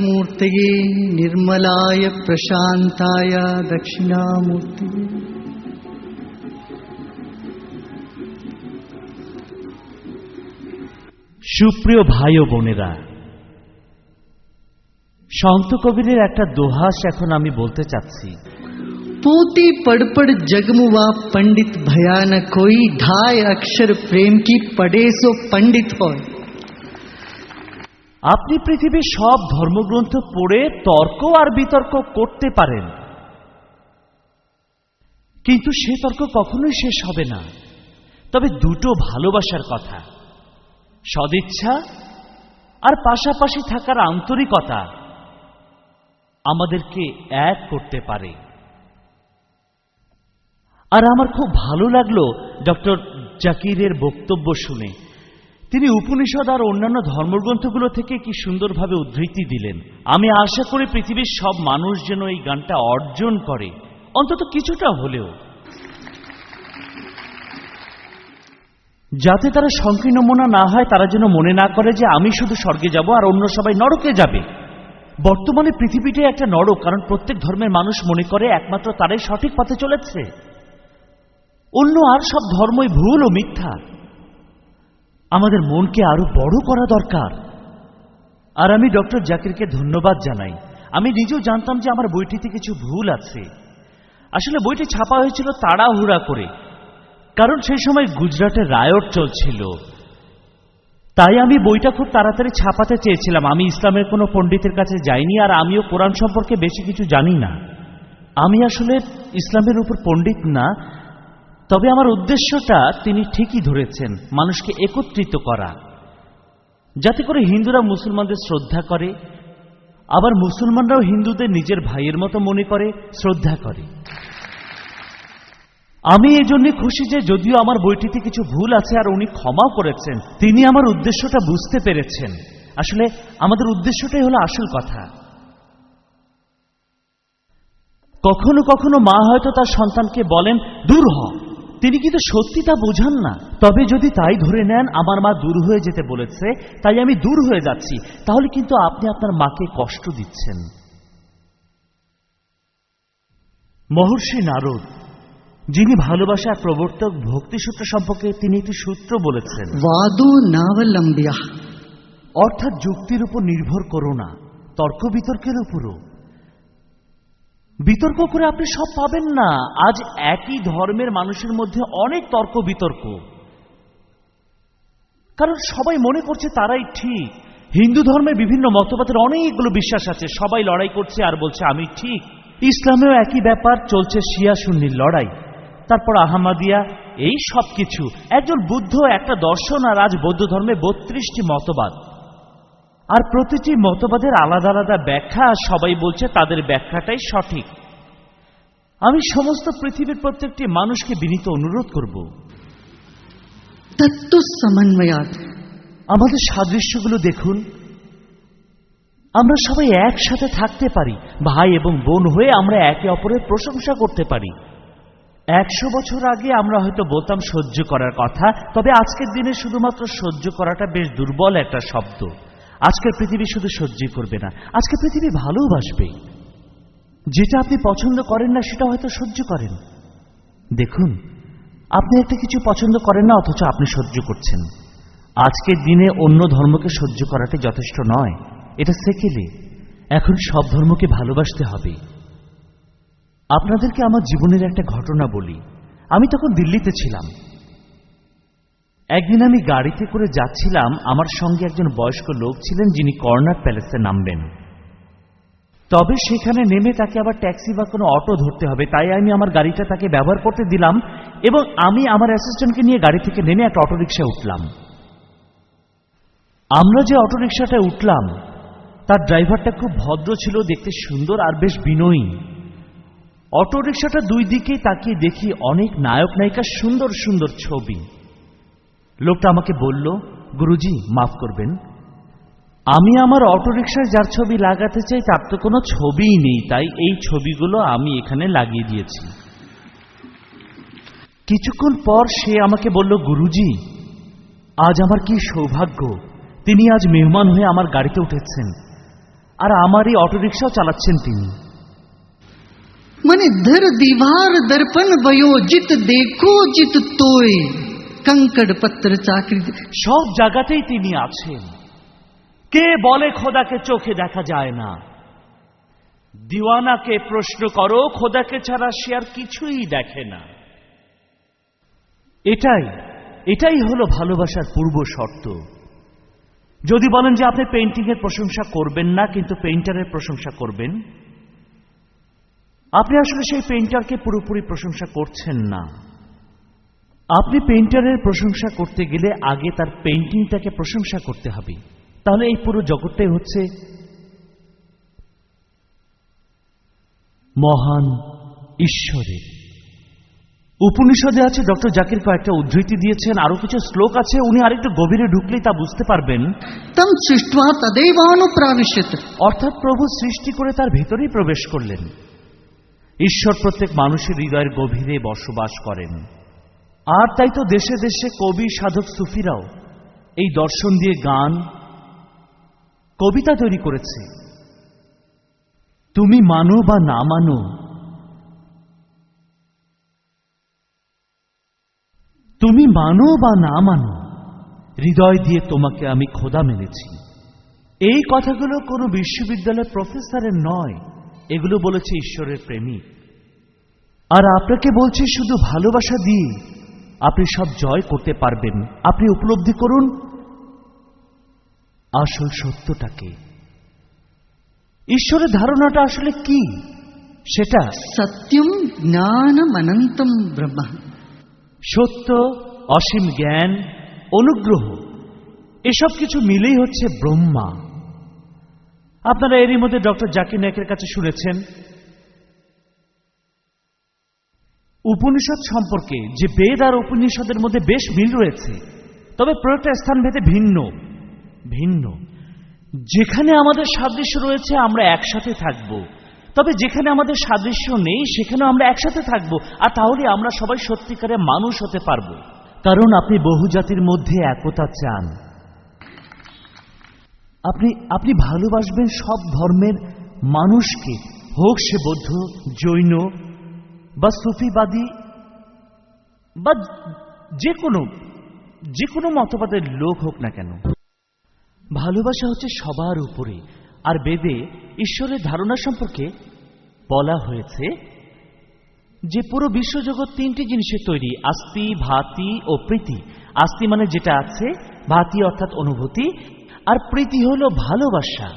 मूर्तये निर्मलाय प्रशांताय दक्षिणामूर्तये। সুপ্রিয় ভাই ও বোনেরা, সন্ত কবিরের একটা দোহাস এখন আমি বলতে চাচ্ছি। पोती पढ़ पढ़ जगमुआ पंडित भया न कोई, ढाई अक्षर प्रेम की पढ़े सो पंडित हो। আপনি পৃথিবীর সব ধর্মগ্রন্থ পড়ে তর্ক আর বিতর্ক করতে পারেন, কিন্তু সে তর্ক কখনোই শেষ হবে না। তবে দুটো ভালোবাসার কথা, সদিচ্ছা আর পাশাপাশি থাকার আন্তরিকতা আমাদেরকে এক করতে পারে। আর আমার খুব ভালো লাগলো ডক্টর জাকিরের বক্তব্য শুনে। তিনি উপনিষদ আর অন্যান্য ধর্মগ্রন্থগুলো থেকে কি সুন্দরভাবে উদ্ধৃতি দিলেন। আমি আশা করি পৃথিবীর সব মানুষ যেন এই গানটা অর্জন করে, অন্তত কিছুটা হলেও, যাতে তারা সংকীর্ণ মনা না হয়। তারা যেন মনে না করে যে আমি শুধু স্বর্গে যাব আর অন্য সবাই নরকে যাবে। বর্তমানে পৃথিবীটাই একটা নরক, কারণ প্রত্যেক ধর্মের মানুষ মনে করে একমাত্র তারাই সঠিক পথে চলেছে, অন্য আর সব ধর্মই ভুল ও মিথ্যা। আমাদের মনকে আরো বড় করা দরকার। আর আমি ডক্টর জাকিরকে ধন্যবাদ জানাই। আমি নিজেও জানতাম যে আমার বইটিতে কিছু ভুল আছে। আসলে বইটি ছাপা হয়েছিল তাড়াহুড়া করে, কারণ সেই সময় গুজরাটে রায়ট চলছিল। তাই আমি বইটা খুব তাড়াতাড়ি ছাপাতে চেয়েছিলাম। আমি ইসলামের কোনো পণ্ডিতের কাছে যাইনি, আর আমিও কোরআন সম্পর্কে বেশি কিছু জানি না। আমি আসলে ইসলামের উপর পণ্ডিত না। তবে আমার উদ্দেশ্যটা তিনি ঠিকই ধরেছেন, মানুষকে একত্রিত করা, যাতে করে হিন্দুরা মুসলমানদের শ্রদ্ধা করে, আবার মুসলমানরাও হিন্দুদের নিজের ভাইয়ের মতো মনে করে, শ্রদ্ধা করে। আমি এই জন্য খুশি যে যদিও আমার বইটিতে কিছু ভুল আছে আর উনি ক্ষমাও করেছেন, তিনি আমার উদ্দেশ্যটা বুঝতে পেরেছেন। আসলে আমাদের উদ্দেশ্যটাই হলো আসল কথা। কখনো কখনো মা হয়তো তার সন্তানকে বলেন দূর হ, তিনি কিন্তু সত্যি তা বোঝান না। তবে যদি তাই ধরে নেন আমার মা দূর হয়ে যেতে বলেছে তাই আমি দূর হয়ে যাচ্ছি, তাহলে কিন্তু আপনি আপনার মাকে কষ্ট দিচ্ছেন। মহর্ষি নারদ, যিনি ভালোবাসার প্রবর্তক, ভক্তিসূত্র সম্পর্কে তিনি একটি সূত্র বলেছেন, वादो नावलंब्या, অর্থাৎ যুক্তির উপর নির্ভর করো না, তর্ক বিতর্কের উপরও। বিতর্ক করে আপনি সব পাবেন না। আজ একই ধর্মের মানুষের মধ্যে অনেক তর্ক বিতর্ক, কারণ সবাই মনে করছে তারাই ঠিক। হিন্দু ধর্মে বিভিন্ন মতবাদের অনেকগুলো বিশ্বাস আছে, সবাই লড়াই করছে আর বলছে আমি ঠিক। ইসলামেও একই ব্যাপার চলছে, শিয়া সুন্নির লড়াই, তারপর আহমদিয়া, এই সব কিছু। একজন বুদ্ধ, একটা দর্শন, আর আজ বৌদ্ধ ধর্মে 32টি মতবাদ, আর প্রতিটি মতবাদের আলাদা আলাদা ব্যাখ্যা। সবাই বলছে তাদের ব্যাখ্যাটাই সঠিক। আমি সমস্ত পৃথিবীর প্রত্যেকটি মানুষকে বিনীত অনুরোধ করব, तत्व समन्वयात्, আমাদের সাদৃশ্যগুলো দেখুন। আমরা সবাই একসাথে থাকতে পারি, ভাই এবং বোন হয়ে আমরা একে অপরের প্রশংসা করতে পারি। 100 বছর আগে আমরা হয়তো বলতাম সহ্য করার কথা, তবে আজকের দিনে শুধুমাত্র সহ্য করাটা বেশ দুর্বল একটা শব্দ। আজকের পৃথিবী শুধু সহ্যই করবে না, আজকের পৃথিবী ভালোবাসবে। যেটা আপনি পছন্দ করেন না সেটা হয়তো সহ্য করেন। দেখুন, আপনি একটা কিছু পছন্দ করেন না অথচ আপনি সহ্য করছেন। আজকের দিনে অন্য ধর্মকে সহ্য করাটা যথেষ্ট নয়, এটা সেকেলে। এখন সব ধর্মকে ভালোবাসতে হবে। আপনাদেরকে আমার জীবনের একটা ঘটনা বলি। আমি তখন দিল্লিতে ছিলাম। একদিন আমি গাড়িতে করে যাচ্ছিলাম, আমার সঙ্গে একজন বয়স্ক লোক ছিলেন যিনি কর্নার প্যালেসে নামবেন। তবে সেখানে নেমে তাকে আবার ট্যাক্সি বা কোনো অটো ধরতে হবে, তাই আমি আমার গাড়িটা তাকে ব্যবহার করতে দিলাম এবং আমি আমার অ্যাসিস্ট্যান্টকে নিয়ে গাড়ি থেকে নেমে একটা অটোরিকশায় উঠলাম। আমরা যে অটোরিকশাটায় উঠলাম তার ড্রাইভারটা খুব ভদ্র ছিল, দেখতে সুন্দর আর বেশ বিনয়ী। অটোরিকশাটা দুই দিকেই তাকিয়ে দেখি অনেক নায়ক নায়িকার সুন্দর সুন্দর ছবি। লোকটা আমাকে বলল, গুরুজি মাফ করবেন, আমি আমার অটোরিকশায় যার ছবি লাগাতে চাই তার তো কোনো ছবিই নেই, তাই এই ছবিগুলো আমি এখানে লাগিয়ে দিয়েছি। কিছুক্ষণ পর সে আমাকে বলল, গুরুজি আজ আমার কি সৌভাগ্য, তিনি আজ মেহমান হয়ে আমার গাড়িতে উঠেছেন। আর আমারই অটোরিকশাও চালাচ্ছেন তিনি। माने धर दीवार दर्पण वयोजित देखो जित तोय कंकड़ पत्थर चाकरी। সব জায়গাতেই তিনি আছেন। কে বলে খোদাকে চোখে দেখা যায় না? দিওয়ানাকে প্রশ্ন করো, খোদাকে ছাড়া সে আর কিছুই দেখে না। এটাই হলো ভালোবাসার পূর্ব শর্ত। যদি বলেন যে আপনি পেইন্টিং এর প্রশংসা করবেন না কিন্তু পেইন্টারের প্রশংসা করবেন, আপনি আসলে সেই পেইন্টারকে পুরোপুরি প্রশংসা করছেন না। আপনি পেইন্টারের প্রশংসা করতে গেলে আগে তার পেইন্টিংটাকে প্রশংসা করতে হবে। তাহলে এই পুরো জগৎটাই হচ্ছে মহান ঈশ্বরের। উপনিষদে আছে, ডক্টর জাকির কয়েকটা উদ্ধৃতি দিয়েছেন, আরো কিছু শ্লোক আছে, উনি আরেকটু গভীরে ঢুকলেই তা বুঝতে পারবেন। তম সৃষ্টা তদেবানুপ্রাবিশ্যত, অর্থাৎ প্রভু সৃষ্টি করে তার ভেতরেই প্রবেশ করলেন। ঈশ্বর প্রত্যেক মানুষের হৃদয়ের গভীরে বসবাস করেন। আর তাই তো দেশে দেশে কবি, সাধক, সুফিরাও এই দর্শন দিয়ে গান, কবিতা তৈরি করেছে। তুমি মানো বা না মানো, তুমি মানো বা না মানো, হৃদয় দিয়ে তোমাকে আমি খোদা মেনেছি। এই কথাগুলো কোনো বিশ্ববিদ্যালয়ের প্রফেসরের নয়, এগুলো বলেছে ঈশ্বরের প্রেমিক। আর আপনাকে বলছি, শুধু ভালোবাসা দিয়ে আপনি সব জয় করতে পারবেন। আপনি উপলব্ধি করুন আসল সত্যটাকে। ঈশ্বরের ধারণাটা আসলে কি? সেটা সত্যম জ্ঞানম অনন্তম ব্রহ্ম। সত্য, অসীম জ্ঞান, অনুগ্রহ, এসব কিছু মিলেই হচ্ছে ব্রহ্মা। আপনারা এরই মধ্যে ডক্টর জাকির নায়েকের কাছে শুনেছেন উপনিষদ সম্পর্কে, যে বেদ আর উপনিষদের মধ্যে বেশ মিল রয়েছে, তবে প্রয়োগটা স্থানভেদে ভিন্ন ভিন্ন। যেখানে আমাদের সাদৃশ্য রয়েছে আমরা একসাথে থাকব, তবে যেখানে আমাদের সাদৃশ্য নেই সেখানেও আমরা একসাথে থাকব। আর তাহলে আমরা সবাই সত্যিকারের মানুষ হতে পারব। কারণ আপনি বহু জাতির মধ্যে একতা চান। আপনি ভালোবাসবেন সব ধর্মের মানুষকে, হোক সে বৌদ্ধ, জৈন বা সুফিবাদী বা যে কোনো মতবাদের লোক হোক না কেন। ভালোবাসা হচ্ছে সবার উপরে। আর বেদে ঈশ্বরের ধারণা সম্পর্কে বলা হয়েছে যে পুরো বিশ্বজগৎ তিনটি জিনিসের তৈরি: আস্তি, ভাতি ও প্রীতি। আস্তি মানে যেটা আছে, ভাতি অর্থাৎ অনুভূতি, আর প্রীতি হলো ভালোবাসা।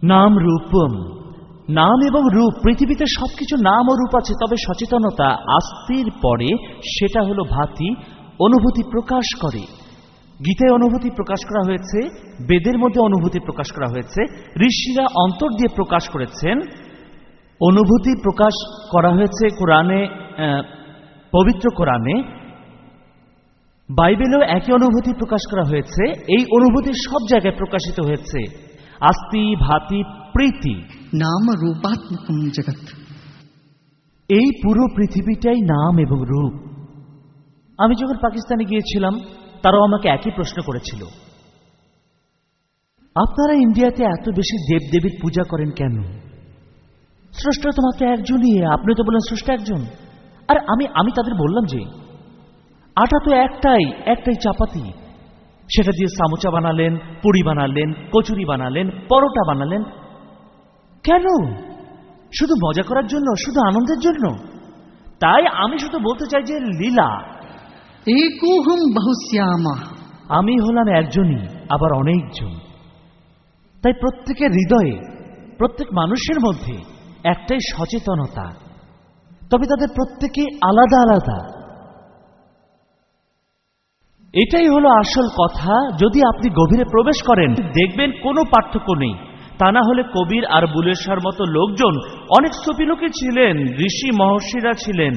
নাম রূপম, নাম এবং রূপ। পৃথিবীতে সবকিছু নাম ও রূপ আছে, তবে সচেতনতা আস্তির পরে সেটা হলো ভাতি, অনুভূতি প্রকাশ করে। গীতায় অনুভূতি প্রকাশ করা হয়েছে, বেদের মধ্যে অনুভূতি প্রকাশ করা হয়েছে, ঋষিরা অন্তর দিয়ে প্রকাশ করেছেন। অনুভূতি প্রকাশ করা হয়েছে কোরআনে, পবিত্র কোরআনে। বাইবেলেও একই অনুভূতি প্রকাশ করা হয়েছে। এই অনুভূতি সব জায়গায় প্রকাশিত হয়েছে। আস্তি, ভাতি, প্রীতি। নাম রূপাত্মকম জগৎ। এই পুরো পৃথিবীটাই নাম এবং রূপ। আমি যখন পাকিস্তানে গিয়েছিলাম, তারাও আমাকে একই প্রশ্ন করেছিল, আপনারা ইন্ডিয়াতে এত বেশি দেবদেবীর পূজা করেন কেন? স্রষ্টা তো মাত্র একজনই, আপনি তো বলেন স্রষ্টা একজন। আর আমি তাদের বললাম যে আটা তো একটাই চাপাতি, সেটা দিয়ে সামোচা বানালেন, পুরি বানালেন, কচুরি বানালেন, পরোটা বানালেন। কেন? শুধু মজা করার জন্য, শুধু আনন্দের জন্য? তাই আমি শুধু বলতে চাই যে লীলা। একোহম বহুশ্যামা। আমি হলাম একজনই, আবার অনেকজন। তাই প্রত্যেকের হৃদয়ে, প্রত্যেক মানুষের মধ্যে একটাই সচেতনতা, তবে তাদের প্রত্যেকে আলাদা আলাদা। এটাই হলো আসল কথা। যদি আপনি গভীরে প্রবেশ করেন, দেখবেন কোনো পার্থক্য নেই। তা না হলে কবির আর বুলে শাহর মতো লোকজন, অনেক সুফি লোকই ছিলেন, ঋষি মহর্ষিরা ছিলেন,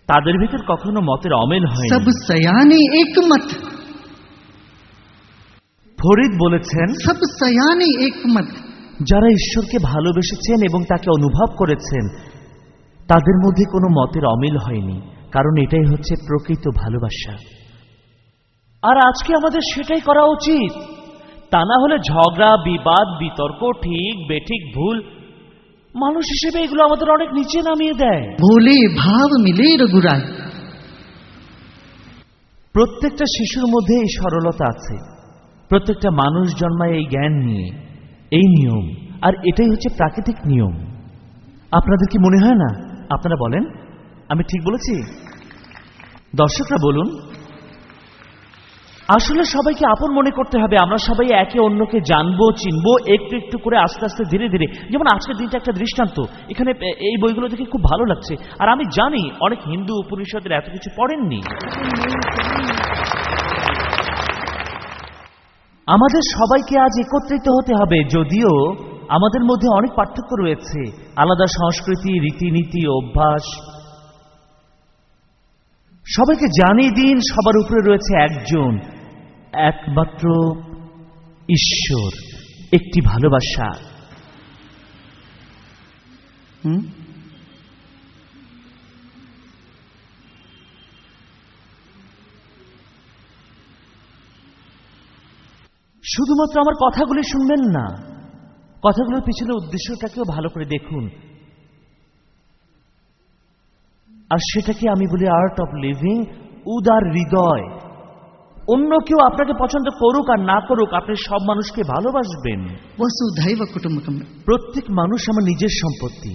তাদের ভিতর কখনো মতের অমিল হয়নি। সব সয়ানে একমত। ফরিদ বলেছেন, সব সয়ানে একমত। যারা ঈশ্বরকে ভালোবেসেছেন এবং তাকে অনুভব করেছেন, তাদের মধ্যে কোনো মতের অমিল হয়নি, কারণ এটাই হচ্ছে প্রকৃত ভালোবাসা। আর আজকে আমাদের সেটাই করা উচিত। তা না হলে ঝগড়া, বিবাদ, বিতর্ক, ঠিক বেঠিক, ভুল, মানুষ হিসেবে এগুলো আমাদের অনেক নিচে নামিয়ে দেয়। भोले भाव मिले रघुराय। প্রত্যেকটা শিশুর মধ্যে এই সরলতা আছে, প্রত্যেকটা মানুষ জন্মায় এই জ্ঞান নিয়ে, এই নিয়ম, আর এটাই হচ্ছে প্রাকৃতিক নিয়ম। আপনাদের কি মনে হয় না? আপনারা বলেন, আমি ঠিক বলেছি? দর্শকরা বলুন। আসলে সবাইকে আপন মনে করতে হবে। আমরা সবাই একে অন্যকে জানবো, চিনবো, একটু একটু করে, আস্তে আস্তে, ধীরে ধীরে। যেমন আজকের দিনটা একটা দৃষ্টান্ত। এখানে এই বইগুলো দেখে খুব ভালো লাগছে। আর আমি জানি অনেক হিন্দু উপনিষদের এত কিছু পড়েননি। আমাদের সবাইকে আজ একত্রিত হতে হবে, যদিও আমাদের মধ্যে অনেক পার্থক্য রয়েছে, আলাদা সংস্কৃতি, রীতিনীতি, অভ্যাস। সবাইকে জানিয়ে দিন সবার উপরে রয়েছে একজন, একমাত্র ঈশ্বর, একটি ভালোবাসা। শুধুমাত্র আমার কথাগুলি শুনবেন না, কথাগুলোর পিছনে উদ্দেশ্যটাকেও ভালো করে দেখুন। আর সেটাকে আমি বলি আর্ট অফ লিভিং, উদার হৃদয়। অন্য কেউ আপনাকে পছন্দ করুক আর না করুক, আপনি সব মানুষকে ভালোবাসবেন। वसुधैव कुटुम्बकम। প্রত্যেক মানুষ আমার নিজের সম্পত্তি।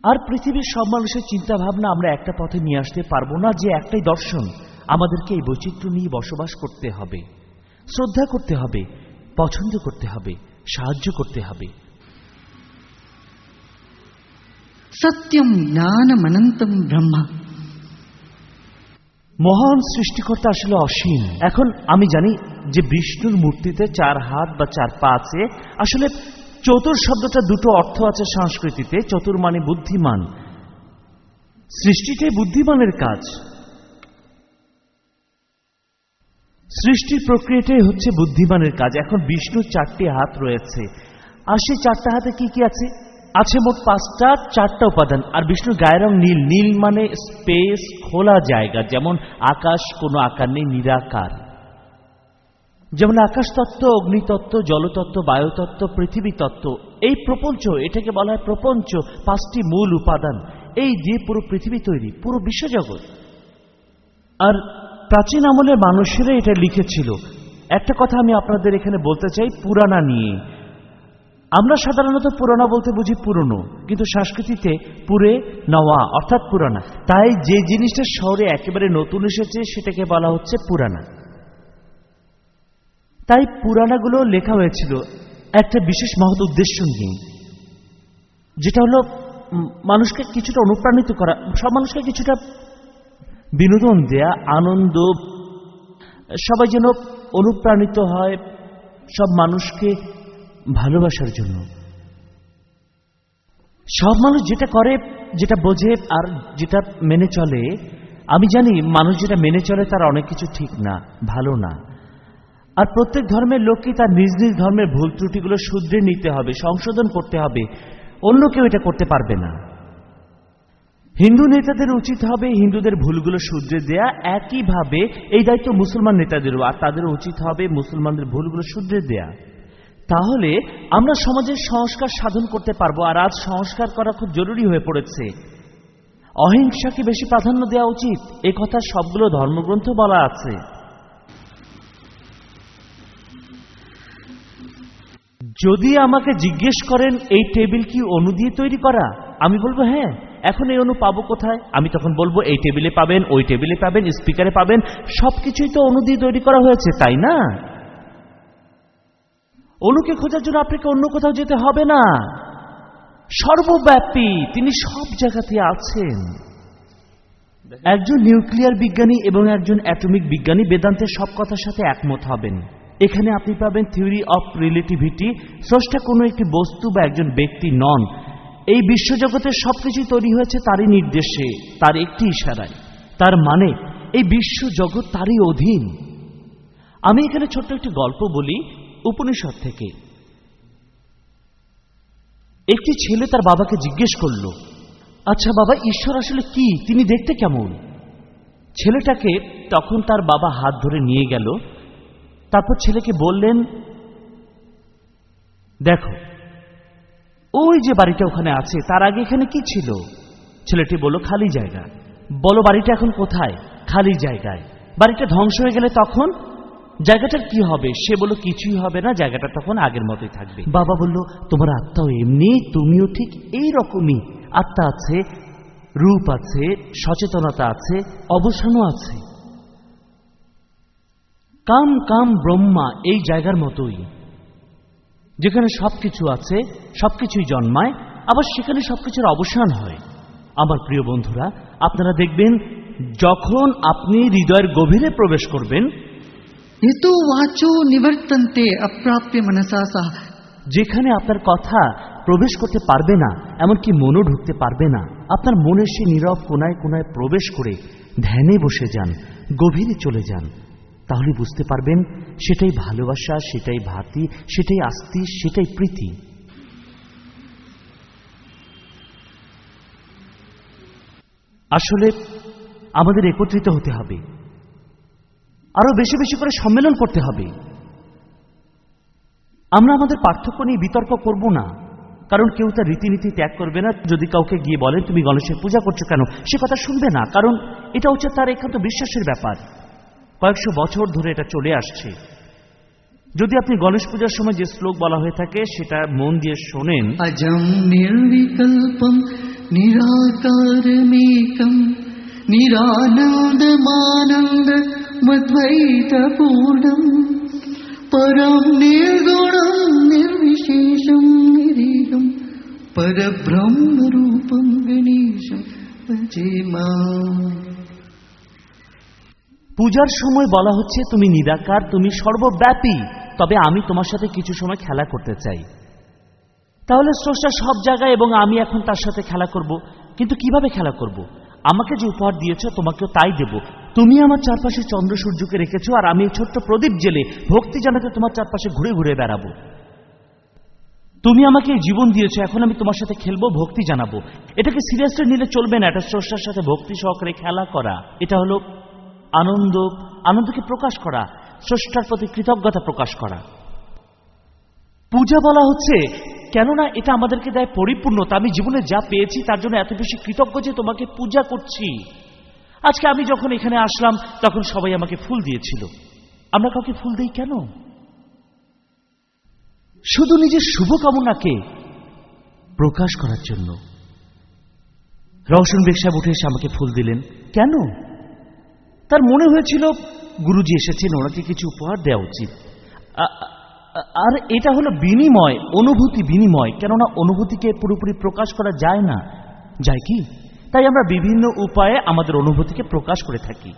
আর পৃথিবীর সব মানুষের চিন্তা ভাবনা আমরা একটা পথে নিয়ে আসতে পারবো না, যে একটাই দর্শন। আমাদেরকে এই বৈচিত্র্য নিয়ে বসবাস করতে হবে, শ্রদ্ধা করতে হবে, পছন্দ করতে হবে, সাহায্য করতে হবে। सत्यम ज्ञानमनंतम ब्रह्म। মহান সৃষ্টিকর্তা আসলে অসীম। এখন আমি জানি যে বিষ্ণুর মূর্তিতে 4 হাত বা 4 পা আছে। আসলে চতুর শব্দটা দুটো অর্থ আছে সংস্কৃতিতে। চতুর মানে বুদ্ধিমান। সৃষ্টিটাই বুদ্ধিমানের কাজ। সৃষ্টির প্রক্রিয়াটাই হচ্ছে বুদ্ধিমানের কাজ। এখন বিষ্ণুর 4টি হাত রয়েছে, আর সেই 4টা হাতে কি কি আছে? আছে মোট 5টা, 4টা উপাদান। আর বিষ্ণুর গায়ের রং নীল। নীল মানে স্পেস, খোলা জায়গা। যেমন আকাশ কোনো আকার নেই, নিরাকার। যেমন আকাশ তত্ত্ব, অগ্নিতত্ত্ব, জলতত্ত্ব, বায়ুতত্ত্ব, পৃথিবী তত্ত্ব, এই প্রপঞ্চ, এটাকে বলা হয় প্রপঞ্চ। 5টি মূল উপাদান, এই দিয়ে পুরো পৃথিবী তৈরি, পুরো বিশ্বজগৎ। আর প্রাচীন আমলের মানুষেরা এটা লিখেছিল। একটা কথা আমি আপনাদের এখানে বলতে চাই পুরানা নিয়ে। আমরা সাধারণত পুরানা বলতে বুঝি পুরনো, কিন্তু সংস্কৃতিতে পুরে নওয়া অর্থাৎ পুরানা। তাই যে জিনিসটা শহরে একেবারে নতুন এসেছে সেটাকে বলা হচ্ছে পুরানা। তাই পুরানাগুলো লেখা হয়েছিল একটা বিশেষ মহৎ উদ্দেশ্য নিয়ে, যেটা হলো মানুষকে কিছুটা অনুপ্রাণিত করা, সব মানুষকে কিছুটা বিনোদন দেয়া, আনন্দ, সবাই যেন অনুপ্রাণিত হয়, সব মানুষকে ভালোবাসার জন্য। সব মানুষ যেটা করে, যেটা বোঝে আর যেটা মেনে চলে, আমি জানি মানুষ যেটা মেনে চলে তার অনেক কিছু ঠিক না, ভালো না। আর প্রত্যেক ধর্মের লোককে তার নিজ নিজ ধর্মের ভুল ত্রুটিগুলো শুধরে নিতে হবে, সংশোধন করতে হবে। অন্য কেউ এটা করতে পারবে না। হিন্দু নেতাদের উচিত হবে হিন্দুদের ভুলগুলো শুধরে দেয়া, একইভাবে এই দায়িত্ব মুসলমান নেতাদেরও, আর তাদেরও উচিত হবে মুসলমানদের ভুলগুলো শুধরে দেয়া। তাহলে আমরা সমাজের সংস্কার সাধন করতে পারবো। আর আজ সংস্কার করা খুব জরুরি হয়ে পড়েছে। অহিংসাকে বেশি প্রাধান্য দেওয়া উচিত, এ কথা সবগুলো ধর্মগ্রন্থ বলা আছে। যদি আমাকে জিজ্ঞেস করেন এই টেবিল কি অণু দিয়ে তৈরি করা, আমি বলবো হ্যাঁ। এখন এই অণু পাবো কোথায়? আমি তখন বলবো এই টেবিলে পাবেন, ওই টেবিলে পাবেন, স্পিকারে পাবেন, সবকিছুই তো অণু দিয়ে তৈরি করা হয়েছে, তাই না? অণুকে খোঁজার জন্য আপনাকে অন্য কোথাও যেতে হবে না। সর্বব্যাপী, তিনি সব জায়গাতে আছেন। একজন নিউক্লিয়ার বিজ্ঞানী এবং একজন অ্যাটমিক বিজ্ঞানী বেদান্তের সব কথার সাথে একমত হবেন। এখানে আপনি পাবেন থিওরি অফ রিলেটিভিটি। স্রষ্টা কোনো একটি বস্তু বা একজন ব্যক্তি নন। এই বিশ্বজগতের সবকিছু তৈরি হয়েছে তারই নির্দেশে, তার একটি ইশারায়। তার মানে এই বিশ্বজগৎ তারই অধীন। আমি এখানে ছোট্ট একটি গল্প বলি উপনিষদ থেকে। একটি ছেলে তার বাবাকে জিজ্ঞেস করল, আচ্ছা বাবা, ঈশ্বর আসলে কি? তিনি দেখতে কেমন? ছেলেটাকে তখন তার বাবা হাত ধরে নিয়ে গেল তারপর ছেলেকে বললেন, দেখো ওই যে বাড়িটা ওখানে আছে, তার আগে এখানে কি ছিল? ছেলেটি বলল, খালি জায়গা। বলো বাড়িটা এখন কোথায়? খালি জায়গায়। বাড়িটা ধ্বংস হয়ে গেলে তখন জায়গাটার কি হবে? সে বলল, কিছুই হবে না, জায়গাটা তখন আগের মতোই থাকবে। বাবা বলল, তোমার আত্মাও এমনি, তুমিও ঠিক এই রকমই। আত্মা আছে, রূপ আছে, সচেতনতা আছে, অবসানও আছে। কাম কাম ব্রহ্মা এই জায়গার মতোই, যেখানে সবকিছু আছে, সবকিছুই জন্মায়, আবার সেখানে সবকিছুর অবসান হয়। আমার প্রিয় বন্ধুরা, আপনারা দেখবেন যখন আপনি হৃদয়ের গভীরে প্রবেশ করবেন, हेतु वाचो निवर्तन्ते अप्राप्य मनसा सह, যেখানে আপনার কথা প্রবেশ করতে পারবে না, এমনকি মনও ঢুকতে পারবে না, আপনার মনের সেই নীরব কোনায় কোনায় প্রবেশ করে ধ্যানে বসে যান, গভীরে চলে যান, তাহলে বুঝতে পারবেন সেটাই ভালোবাসা, সেটাই ভাতি, সেটাই আস্তি, সেটাই প্রীতি। আসলে আমাদের একত্রিত হতে হবে, আরো বেশি বেশি করে সম্মেলন করতে হবে। আমরা আমাদের পার্থক্য নিয়ে বিতর্ক করব না, কারণ কেউ তার রীতিনীতি ত্যাগ করবে না। যদি কাউকে গিয়ে বলেন তুমি গণেশের পূজা করছো কেন, সে কথা শুনবে না, কারণ এটা হচ্ছে তার একান্ত বিশ্বাসের ব্যাপার। কয়েকশো বছর ধরে এটা চলে আসছে। যদি আপনি গণেশ পূজার সময় যে শ্লোক বলা হয়ে থাকে সেটা মন দিয়ে শোনেন, अजं निर्विकल्पं निराकारमेकं निरानन्दमानन्दमद्वैतपूर्णं परं निर्गुणं निर्विशेषं निरीहं परब्रह्मरूपं गणेशं भजे माम्। পূজার সময় বলা হচ্ছে তুমি নিরাকার, তুমি সর্বব্যাপী, তবে আমি তোমার সাথে কিছু সময় খেলা করতে চাই। তাহলে স্রষ্টা সব জায়গায় এবং আমি এখন তার সাথে খেলা করব, কিন্তু কিভাবে খেলা করব? আমাকে যে উপহার দিয়েছো তোমাকেও তাই দেব। তুমি আমার চারপাশে চন্দ্র সূর্যকে রেখেছো, আর আমি ছোট্ট প্রদীপ জেলে ভক্তি জানাতে তোমার চারপাশে ঘুরে ঘুরে বেড়াবো। তুমি আমাকে জীবন দিয়েছো, এখন আমি তোমার সাথে খেলবো, ভক্তি জানাবো। এটাকে সিরিয়াসলি নিলে চলবে না। এটা স্রষ্টার সাথে ভক্তি সহকারে খেলা করা, এটা হলো আনন্দকে প্রকাশ করা, স্রষ্টার প্রতি কৃতজ্ঞতা প্রকাশ করা। পূজা বলা হচ্ছে কেননা এটা আমাদেরকে দেয় পরিপূর্ণতা। আমি জীবনে যা পেয়েছি তার জন্য এত বেশি কৃতজ্ঞ যে তোমাকে পূজা করছি। আজকে আমি যখন এখানে আসলাম তখন সবাই আমাকে ফুল দিয়েছিল। আমরা কাউকে ফুল দেই কেন? শুধু নিজের শুভকামনাকে প্রকাশ করার জন্য। রওশন বেগ সাহেব উঠে এসে আমাকে ফুল দিলেন কেন? তার মনে হয়েছিল গুরুজি এসেছেন, ওনাকে কিছু উপহার দেওয়া উচিত। আর এটা হলো বিনিময়, অনুভূতি বিনিময়। কেননা অনুভূতিকে পুরোপুরি প্রকাশ করা যায় না, যায় কি? তাই আমরা বিভিন্ন উপায়ে আমাদের অনুভূতিকে প্রকাশ করে থাকি।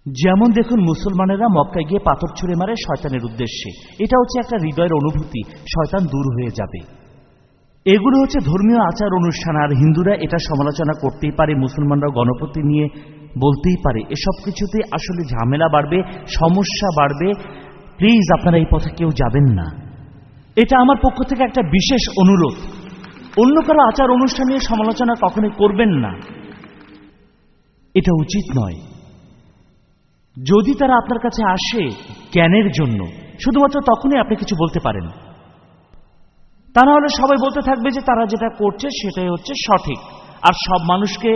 যেমন দেখুন, মুসলমানেরা মক্কায় গিয়ে পাথর ছুঁড়ে মারে শয়তানের উদ্দেশ্যে। এটা হচ্ছে একটা হৃদয়ের অনুভূতি, শয়তান দূর হয়ে যাবে। এগুলো হচ্ছে ধর্মীয় আচার অনুষ্ঠান। আর হিন্দুরা এটা সমালোচনা করতেই পারে, মুসলমানরা গণপতি নিয়ে বলতেই পারে। এসব কিছুতে আসলে ঝামেলা বাড়বে, সমস্যা বাড়বে। প্লিজ আপনারা এই পথে কেউ যাবেন না। এটা আমার পক্ষ থেকে একটা বিশেষ অনুরোধ। অন্য কারো আচার অনুষ্ঠান নিয়ে সমালোচনা কখনোই করবেন না, এটা উচিত নয়। যদি তারা আপনার কাছে আসে জ্ঞানের জন্য, শুধুমাত্র তখনই আপনি কিছু বলতে পারেন। তা না হলে সবাই বলতে থাকবে যে তারা যেটা করছে সেটাই হচ্ছে সঠিক। আর সব মানুষকে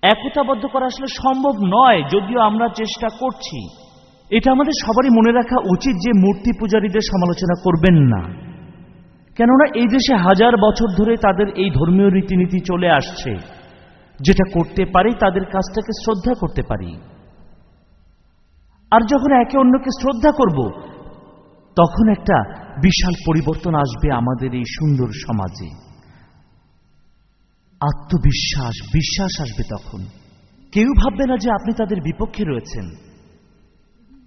একতাবদ্ধ করা আসলে সম্ভব নয়, যদিও আমরা চেষ্টা করছি। এটা আমাদের সবারই মনে রাখা উচিত যে মূর্তি পূজারীদের সমালোচনা করবেন না, কেননা এই দেশে হাজার বছর ধরে তাদের এই ধর্মীয় রীতিনীতি চলে আসছে। যেটা করতে পারি তাদের কাজটাকে শ্রদ্ধা করতে পারি। আর যখন একে অন্যকে শ্রদ্ধা করব, তখন একটা বিশাল পরিবর্তন আসবে আমাদের এই সুন্দর সমাজে। বিশ্বাস আসবে। তখন কেউ ভাববে না যে আপনি তাদের বিপক্ষে রয়েছেন।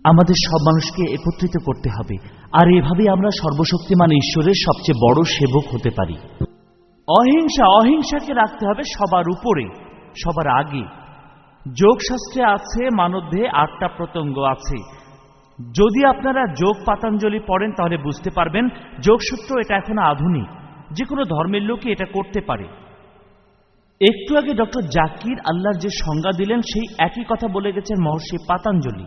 আমাদের সব মানুষকে একত্রিত করতে হবে, আর এভাবেই আমরা সর্বশক্তিমান ঈশ্বরের সবচেয়ে বড় সেবক হতে পারি। অহিংসাকে রাখতে হবে সবার উপরে, সবার আগে। যোগশাস্ত্রে আছে মানবদেহে 8টা প্রত্যঙ্গ আছে। যদি আপনারা যোগ পাতাঞ্জলি পড়েন তাহলে বুঝতে পারবেন যোগসূত্র এটা এখনো আধুনিক। যে কোনো ধর্মের লোকই এটা করতে পারে। একটু আগে ডক্টর জাকির আল্লাহর যে সংজ্ঞা দিলেন সেই একই কথা বলে গেছেন মহর্ষি পাতাঞ্জলি।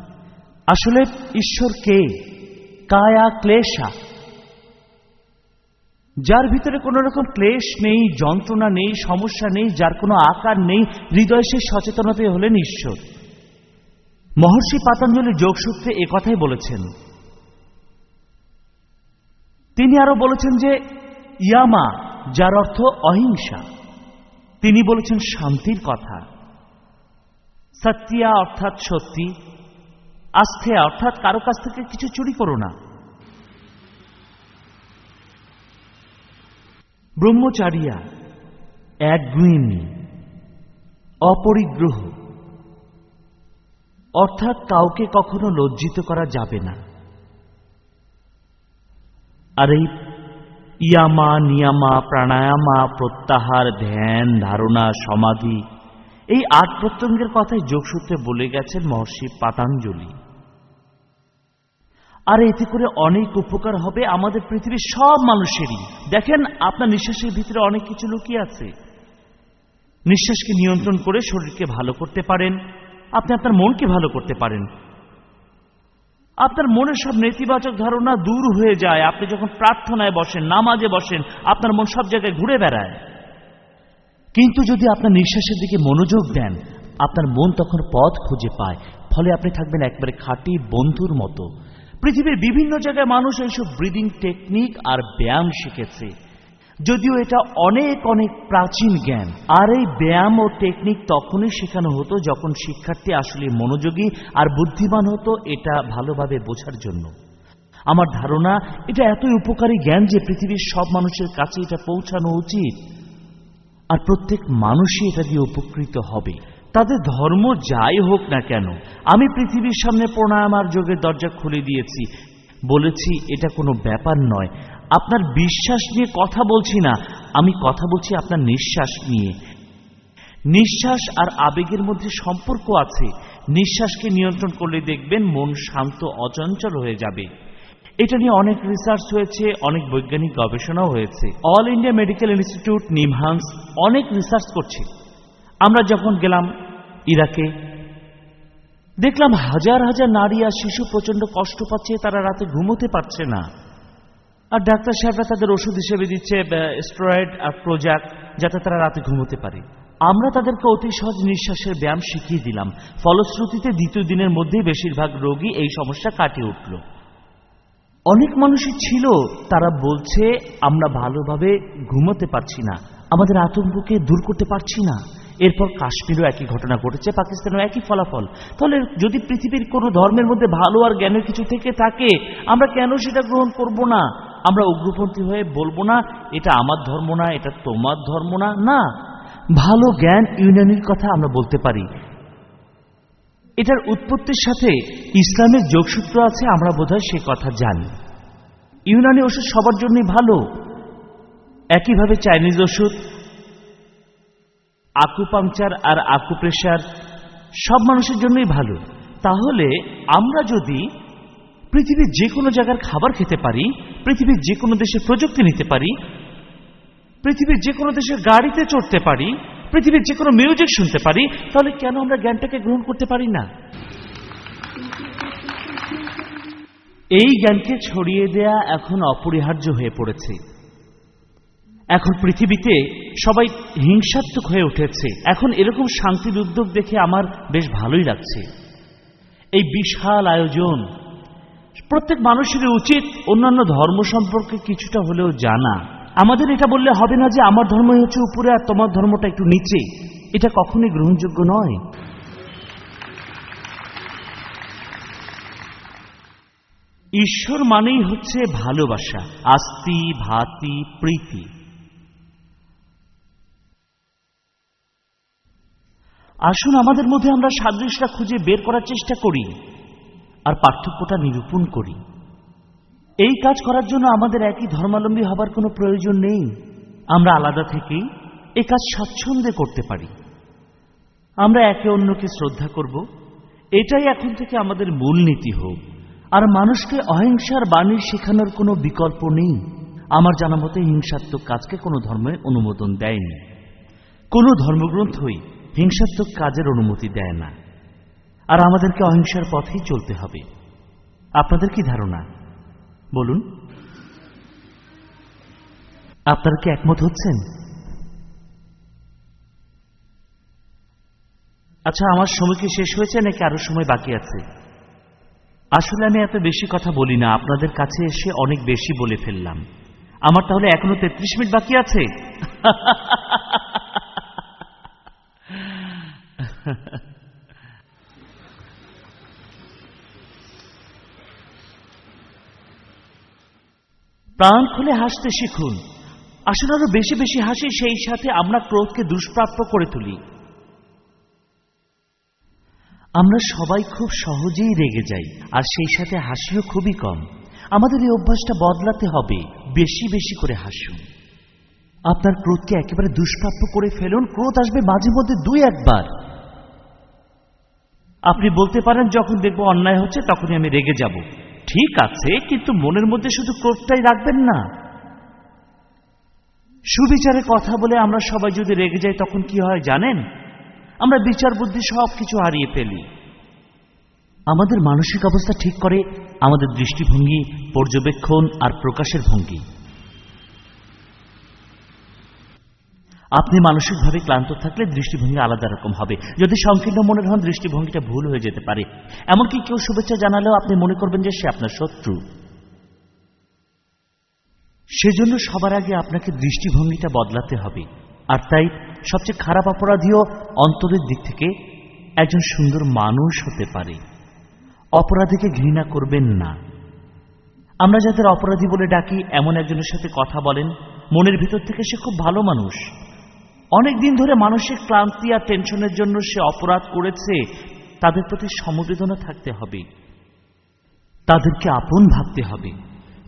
আসলে ঈশ্বর কে? কায়া ক্লেশা, যার ভিতরে কোনো রকম ক্লেশ নেই, যন্ত্রণা নেই, সমস্যা নেই, যার কোনো আকার নেই, হৃদয় সে সচেতনতাই হলেন ঈশ্বর। মহর্ষি পাতাঞ্জলি যোগসূত্রে এ কথাই বলেছেন। তিনি আরো বলেছেন যে ইয়ামা, যার অর্থ অহিংসা, তিনি বলেছেন শান্তির কথা। সত্যিয়া অর্থাৎ সত্যি, আস্থেয়া অর্থাৎ কারো কাছ থেকে কিছু চুরি করো না। ব্রহ্মচারিয়া একগুঁয়েমি, অপরিগ্রহ অর্থাৎ কাউকে কখনো লজ্জিত করা যাবে না। আর এই ইয়ামা, নিয়ামা, প্রাণায়ামা, প্রত্যাহার, ধ্যান, ধারণা, সমাধি, এই 8 প্রত্যঙ্গের কথাই যোগসূত্রে বলে গেছেন মহর্ষি পাতাঞ্জলি। আর এতে করে অনেক উপকার হবে আমাদের পৃথিবীর সব মানুষেরই। দেখেন, আপনার নিঃশ্বাসের ভিতরে অনেক কিছু লুকিয়ে আছে। নিঃশ্বাসকে নিয়ন্ত্রণ করে শরীরকে ভালো করতে পারেন, আপনি আপনার মনকে ভালো করতে পারেন। আপনার মনের সব নেতিবাচক ধারণা দূর হয়ে যায় আপনি যখন প্রার্থনায় বসেন, নামাজে বসেন, আপনার মন সব জায়গায় ঘুরে বেড়ায়। কিন্তু যদি আপনার নিঃশ্বাসের দিকে মনোযোগ দেন, আপনার মন তখন পথ খুঁজে পায়, ফলে আপনি থাকবেন একবারে খাঁটি বন্ধুর মতো। পৃথিবীর বিভিন্ন জায়গায় মানুষ এইসব ব্রিদিং টেকনিক আর ব্যায়াম শিখেছে, যদিও এটা অনেক অনেক প্রাচীন জ্ঞান। আর এই ব্যায়াম ও টেকনিক তখনই শেখানো হতো যখন শিক্ষার্থী আসলে মনোযোগী আর বুদ্ধিমান হতো, এটা ভালোভাবে বোঝার জন্য। আমার ধারণা এটা এতই উপকারী জ্ঞান যে পৃথিবীর সব মানুষের কাছে এটা পৌঁছানো উচিত, আর প্রত্যেক মানুষই এটা দিয়ে উপকৃত হবে, তাদের ধর্ম যাই হোক না কেন। আমি পৃথিবীর সামনে প্রাণায়াম আর যোগের দরজা খুলে দিয়েছি, বলেছি এটা কোনো ব্যাপার নয়। আপনার বিশ্বাস নিয়ে কথা বলছি না, আমি কথা বলছি আপনার নিঃশ্বাস নিয়ে। নিঃশ্বাস আর আবেগের মধ্যে সম্পর্ক আছে। নিঃশ্বাসকে নিয়ন্ত্রণ করলে দেখবেন মন শান্ত, অচঞ্চল হয়ে যাবে। এটা নিয়ে অনেক রিসার্চ হয়েছে, অনেক বৈজ্ঞানিক গবেষণাও হয়েছে। All India medical institute, NIMHANS অনেক রিসার্চ করছে। আমরা যখন গেলাম ইরাকে, দেখলাম হাজার হাজার নারী আর শিশু প্রচন্ড কষ্ট পাচ্ছে, তারা রাতে ঘুমোতে পারছে না। আর ডাক্তার সাহেবরা তাদের ওষুধ হিসেবে দিচ্ছে স্টেরয়েড আর প্রোজাক, যাতে তারা রাতে ঘুমোতে পারে। আমরা তাদেরকে অতি সহজ নিঃশ্বাসের ব্যায়াম শিখিয়ে দিলাম। ফলশ্রুতিতে দ্বিতীয় দিনের মধ্যেই বেশিরভাগ রোগী এই সমস্যা কাটিয়ে উঠল। অনেক মানুষই ছিল, তারা বলছে আমরা ভালোভাবে ঘুমোতে পারছি না, আমাদের আতঙ্ককে দূর করতে পারছি না। এরপর কাশ্মীরও একই ঘটনা ঘটেছে, পাকিস্তানেও একই ফলাফল। তাহলে যদি পৃথিবীর কোনো ধর্মের মধ্যে ভালো আর জ্ঞানের কিছু থেকে থাকে, আমরা কেন সেটা গ্রহণ করব না? আমরা উগ্রপন্থী হয়ে বলবো না এটা আমার ধর্ম না, এটা তোমার ধর্ম না। না, ভালো জ্ঞান ইউনানির কথা আমরা বলতে পারি। এটার উৎপত্তির সাথে ইসলামের যোগসূত্র আছে, আমরা বোধহয় সে কথা জানি। ইউনানি ওষুধ সবার জন্যই ভালো। একইভাবে চাইনিজ ওষুধ, আকুপাংচার আর আকুপ্রেশার সব মানুষের জন্যই ভালো। তাহলে আমরা যদি পৃথিবীর যে কোনো জায়গার খাবার খেতে পারি, পৃথিবীর যে কোনো দেশের প্রযুক্তি নিতে পারি, পৃথিবীর যে কোনো দেশের গাড়িতে চড়তে পারি, পৃথিবীর যে কোনো মিউজিক শুনতে পারি, তাহলে কেন আমরা জ্ঞানটাকে গ্রহণ করতে পারি না? এই জ্ঞানকে ছড়িয়ে দেয়া এখন অপরিহার্য হয়ে পড়েছে। এখন পৃথিবীতে সবাই হিংসাত্মক হয়ে উঠেছে। এখন এরকম শান্তির উদ্যোগ দেখে আমার বেশ ভালোই লাগছে। এই বিশাল আয়োজন, প্রত্যেক মানুষের উচিত অন্যান্য ধর্ম সম্পর্কে কিছুটা হলেও জানা। আমাদের এটা বললে হবে না যে আমার ধর্মই হচ্ছে উপরে আর তোমার ধর্মটা একটু নিচে। এটা কখনোই গ্রহণযোগ্য নয়। ঈশ্বর মানেই হচ্ছে ভালোবাসা, আস্তি ভাতি প্রীতি। আসুন আমাদের মধ্যে আমরা সাদৃশ্যটা খুঁজে বের করার চেষ্টা করি আর পার্থক্যটা নিরূপণ করি। এই কাজ করার জন্য আমাদের একই ধর্মাবলম্বী হবার কোনো প্রয়োজন নেই। আমরা আলাদা থেকেই এই কাজ স্বাচ্ছন্দ্যে করতে পারি। আমরা একে অন্যকে শ্রদ্ধা করব, এটাই এখন থেকে আমাদের মূলনীতি হোক। আর মানুষকে অহিংসার বাণী শেখানোর কোনো বিকল্প নেই। আমার জানা মতে হিংসাত্মক কাজকে কোনো ধর্মে অনুমোদন দেয়নি। কোনো ধর্মগ্রন্থই হিংসাত্মক কাজের অনুমতি দেয় না। আর আমাদেরকে অহিংসার পথেই চলতে হবে। আপনাদের কি ধারণা বলুন? আপনারা কি একমত হচ্ছেন? আচ্ছা, আমার সময় কি শেষ হয়েছে নাকি আরো সময় বাকি আছে? আসলে আমি এত বেশি কথা বলি না, আপনাদের কাছে এসে অনেক বেশি বলে ফেললাম। আমার তাহলে এখনো 33 মিনিট বাকি আছে। প্রাণ খুলে হাসতে শিখুন। আসলে আরো বেশি বেশি হাসি, সেই সাথে আমরা ক্রোধকে দুষ্প্রাপ্য করে তুলি। আমরা সবাই খুব সহজেই রেগে যাই, আর সেই সাথে হাসিও খুবই কম। আমাদের এই অভ্যাসটা বদলাতে হবে। বেশি বেশি করে হাসুন। আপনার ক্রোধকে একেবারে দুষ্প্রাপ্য করে ফেলুন। ক্রোধ আসবে মাঝে মধ্যে 2-1 বার। আপনি বলতে পারেন, যখন দেখব অন্যায় হচ্ছে তখনই আমি রেগে যাব। ঠিক আছে, কিন্তু মনের মধ্যে শুধু ক্রোধটাই রাখবেন না। সুবিচারে কথা বলে আমরা সবাই যদি রেগে যাই তখন কি হয় জানেন? আমরা বিচার বুদ্ধি সবকিছু হারিয়ে ফেলি। আমাদের মানসিক অবস্থা ঠিক করে আমাদের দৃষ্টিভঙ্গি, পর্যবেক্ষণ আর প্রকাশের ভঙ্গি। আপনি মানসিকভাবে ক্লান্ত থাকলে দৃষ্টিভঙ্গি আলাদা রকম হবে। যদি সংকীর্ণ মনের হন, দৃষ্টিভঙ্গিটা ভুল হয়ে যেতে পারে। এমনকি কেউ শুভেচ্ছা জানালেও আপনি মনে করবেন যে সে আপনার শত্রু। সেজন্য সবার আগে আপনাকে দৃষ্টিভঙ্গিটা বদলাতে হবে। আর তাই সবচেয়ে খারাপ অপরাধীও অন্তরের দিক থেকে একজন সুন্দর মানুষ হতে পারে। অপরাধীকে ঘৃণা করবেন না। আমরা যাদের অপরাধী বলে ডাকি, এমন একজনের সাথে কথা বলেন, মনের ভিতর থেকে সে খুব ভালো মানুষ। অনেকদিন ধরে মানসিক ক্লান্তি আর টেনশনের জন্য সে অপরাধ করেছে। তাদের প্রতি সমবেদনা থাকতে হবে, তাদেরকে আপন ভাবতে হবে,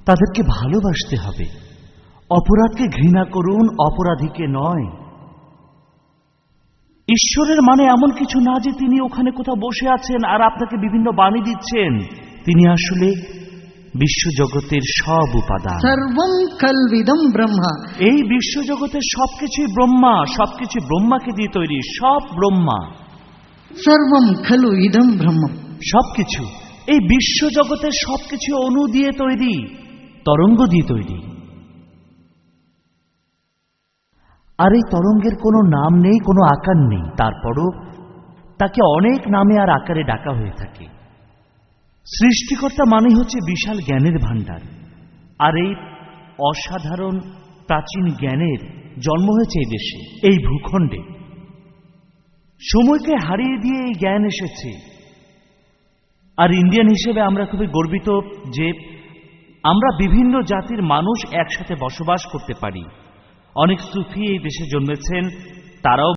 তাদেরকে ভালোবাসতে হবে। অপরাধকে ঘৃণা করুন, অপরাধীকে নয়। ঈশ্বরের মানে এমন কিছু না যে তিনি ওখানে কোথাও বসে আছেন আর আপনাকে বিভিন্ন বাণী দিচ্ছেন। তিনি আসলে বিশ্বজগতের সব উপাদান। সর্বম কলবিদম ব্রহ্মা। এই বিশ্বজগতের সবকিছুই ব্রহ্মা। সবকিছু ব্রহ্মাকে দিয়ে তৈরি। সব ব্রহ্মা। সর্বম খলু ইদম ব্রহ্ম। সবকিছু, এই বিশ্বজগতের সবকিছু অণু দিয়ে তৈরি, তরঙ্গ দিয়ে তৈরি। আর এই তরঙ্গের কোনো নাম নেই, কোনো আকার নেই। তারপরও তাকে অনেক নামে আর আকারে ডাকা হয়ে থাকে। সৃষ্টিকর্তা মানে হচ্ছে বিশাল জ্ঞানের ভাণ্ডার। আর এই অসাধারণ প্রাচীন জ্ঞানের জন্ম হয়েছে এই দেশে, এই ভূখণ্ডে। সময়কে হারিয়ে দিয়ে এই জ্ঞান এসেছে। আর ইন্ডিয়ান হিসেবে আমরা খুবই গর্বিত যে আমরা বিভিন্ন জাতির মানুষ একসাথে বসবাস করতে পারি। অনেক সুফি এই দেশে জন্মেছেন, তারাও